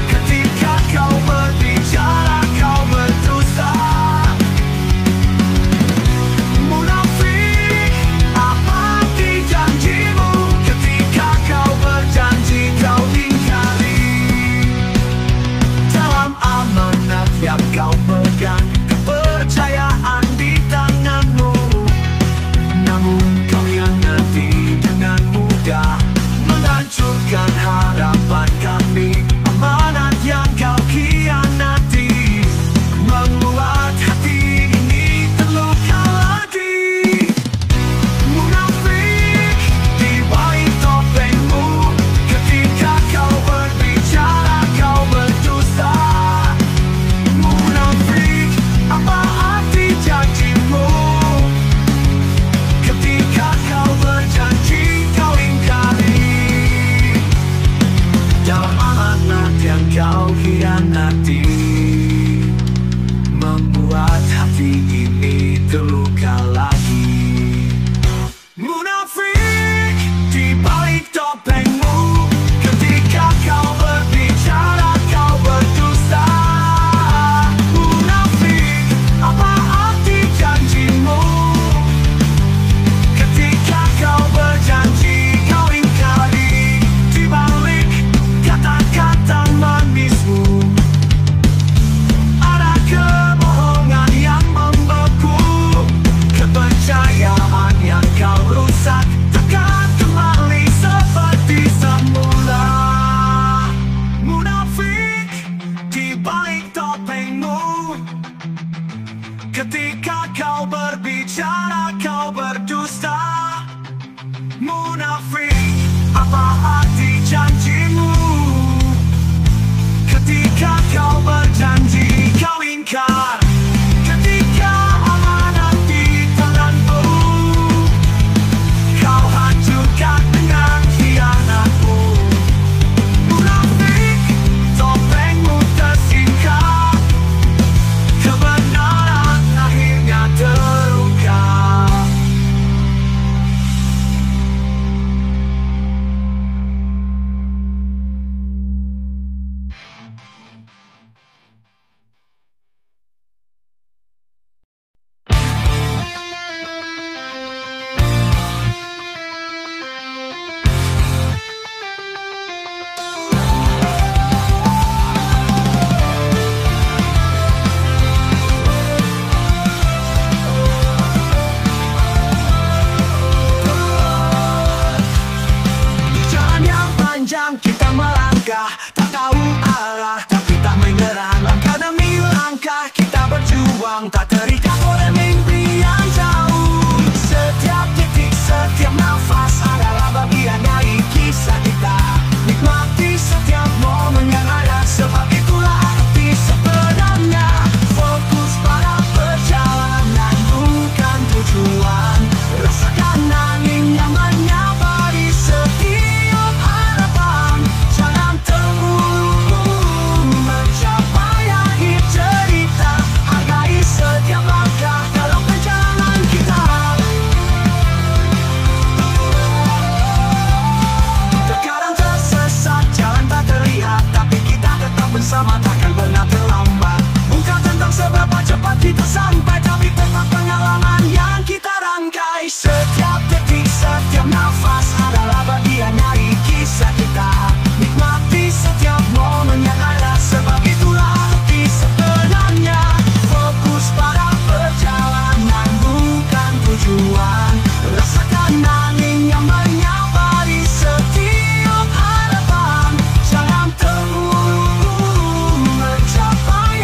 Ketika kau berbicara kau berdusta. Munafik, apa arti janjimu? Ketika kau berjanji kau ingkari. Dalam amanat yang kau pegang, kepercayaan di tanganmu. Namun kau hianati dengan mudah, menghancurkan harapan kami. Amanat yang kau khianati membuat hati ini terluka lagi. Munafik di balik topengmu. Ketika kau berbicara kau berdusta. Munafik, apa arti janjimu? Ketika kau berjanji kau ingkari. Dalam amanat yang kau khianati membuat hati ini terluka lagi. Munafik di balik topengmu. Ketika kau berbicara kau berdusta. Munafik, apa arti janjimu? Ketika kau berjanji kau ingkari. Di balik kata-kata manismu ada kebohongan yang membeku. Kepercayaan yang kau rusak takkan kembali seperti semula. Munafik di balik topengmu. Ketika kau berbicara kau berdusta. Munafik, apa arti janjimu? Ketika kau berjanji kau ingkar. Ketika amanat di tanganmu kau hancurkan dengan khianatmu. Munafik, topengmu tersingkap. Kebenaran akhirnya terluka. Jalan yang panjang kita melangkah, tak tahu arah tapi tak menyerah. Langkah demi langkah kita berjuang, tak terikat oleh mimpi yang jauh. Setiap titik, setiap nafas adalah bagian dari kisah kita. Nikmati setiap momen yang ada, sebab itulah arti sebenarnya. Fokus pada perjalanan bukan tujuan. Rasakan angin yang menyapa di setiap harapan. Jangan terburu-buru mencapai akhir cerita. Hargai setiap langkah dalam perjalanan kita. Terkadang tersesat, jalan tak terlihat, tapi kita tetap bersama, takkan pernah terlambat. Bukan tentang seberapa cepat kita sampai, tapi tentang pengalaman yang kita rangkai. Setiap detik, setiap nafas adalah bagian dari kisah kita. Nikmati setiap momen yang ada, sebab itulah arti sebenarnya. Fokus pada perjalanan bukan tujuan. Rasakan angin yang menyapa di setiap harapan. Jangan terburu-buru mencapai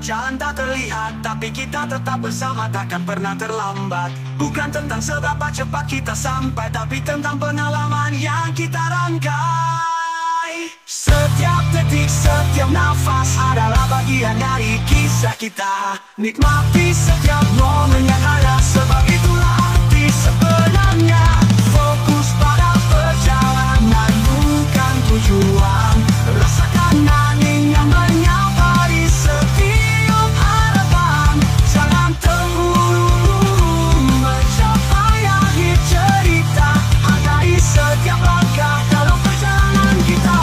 jalan tak terlihat, tapi kita tetap bersama, takkan pernah terlambat. Bukan tentang seberapa cepat kita sampai, tapi tentang pengalaman yang kita rangkai. Setiap detik, setiap nafas adalah bagian dari kisah kita. Nikmati setiap momen yang ada, sebab itulah arti sebenarnya. Fokus pada perjalanan, bukan tujuan. Rasakan angin yang menyapa di setiap harapan. Jangan terburu-buru mencapai akhir cerita. Hargai setiap langkah dalam perjalanan kita.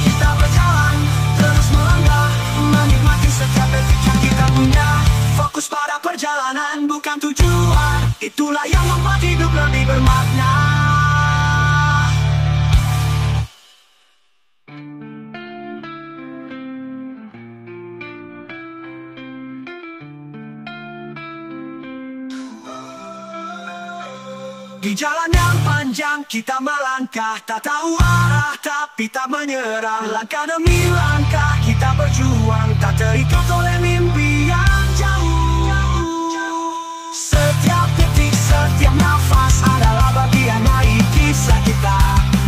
Kita berjalan, terus melangkah, menikmati setiap detik yang kita punya. Fokus pada perjalanan, bukan tujuan. Itulah yang membuat hidup lebih bermakna. Di jalan yang panjang kita melangkah, tak tahu arah tapi tak menyerah. Langkah demi langkah kita berjuang, tak terikat oleh mimpi yang jauh. Setiap detik, setiap nafas adalah bagian dari kisah kita.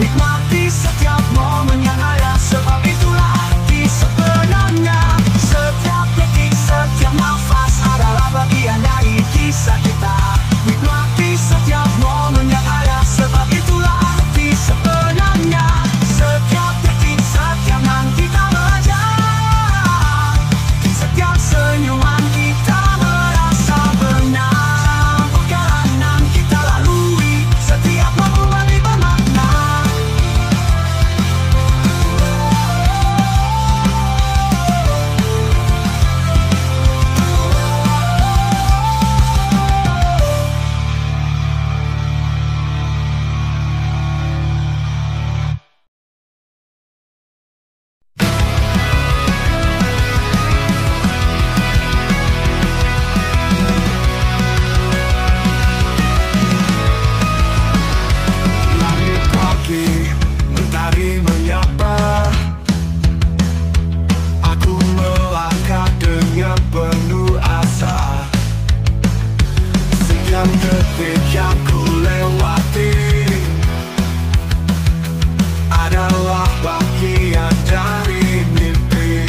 Nikmati setiap momen yang ada, sebab itulah arti sebenarnya. Setiap detik, setiap nafas adalah bagian dari kisah kita. Nikmati setiap momen yang ada, sebab itulah arti sebenarnya. Setiap detik, setiap nanti kita belajar. Setiap senyuman kita merasa benar. Perjalanan kita lalui, setiap momen lebih bermakna. Langit pagi, mentari menyapa. Aku melangkah dengan penuh asa. Setiap detik yang ku lewati adalah bagian dari mimpi.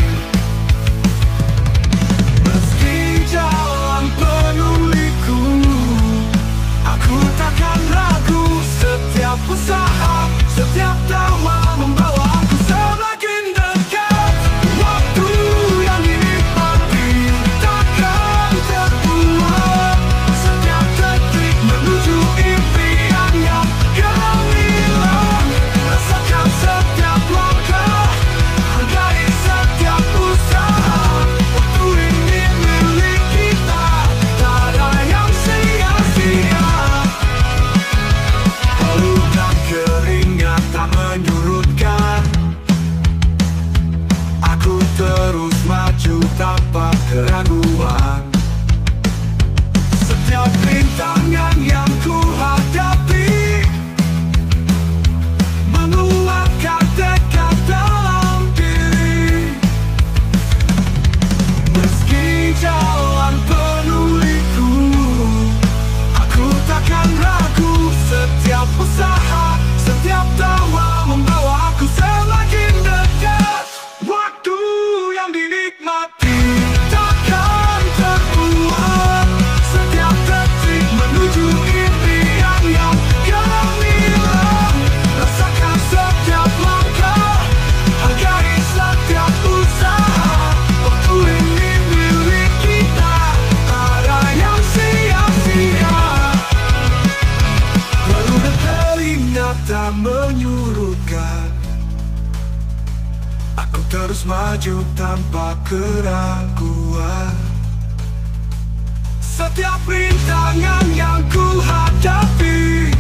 Meski jalan penuh liku, aku takkan ragu. Setiap usaha, setiap tawa membawa aku semakin dekat. Waktu yang dinikmati takkan terbuang. Setiap detik menuju impian yang gemilang. Rasakan setiap langkah, hargai setiap usaha. Waktu ini milik kita, tak ada yang sia-sia. Peluk dan keringat tak menyurutkan. Aku terus maju tanpa keraguan. Setiap rintangan yang ku hadapi menguatkan tekad dalam diri. Meski jalan penuh liku, aku takkan ragu. Setiap usaha, setiap tawa membawa aku semakin dekat. Waktu yang dinikmati takkan terbuang. Setiap detik menuju impian yang gemilang. Rasakan setiap langkah, hargai setiap usaha. Waktu ini milik kita, tak ada yang sia-sia. Lalu teringat tak menyurutkan. Aku terus maju tanpa keraguan. Setiap rintangan yang ku hadapi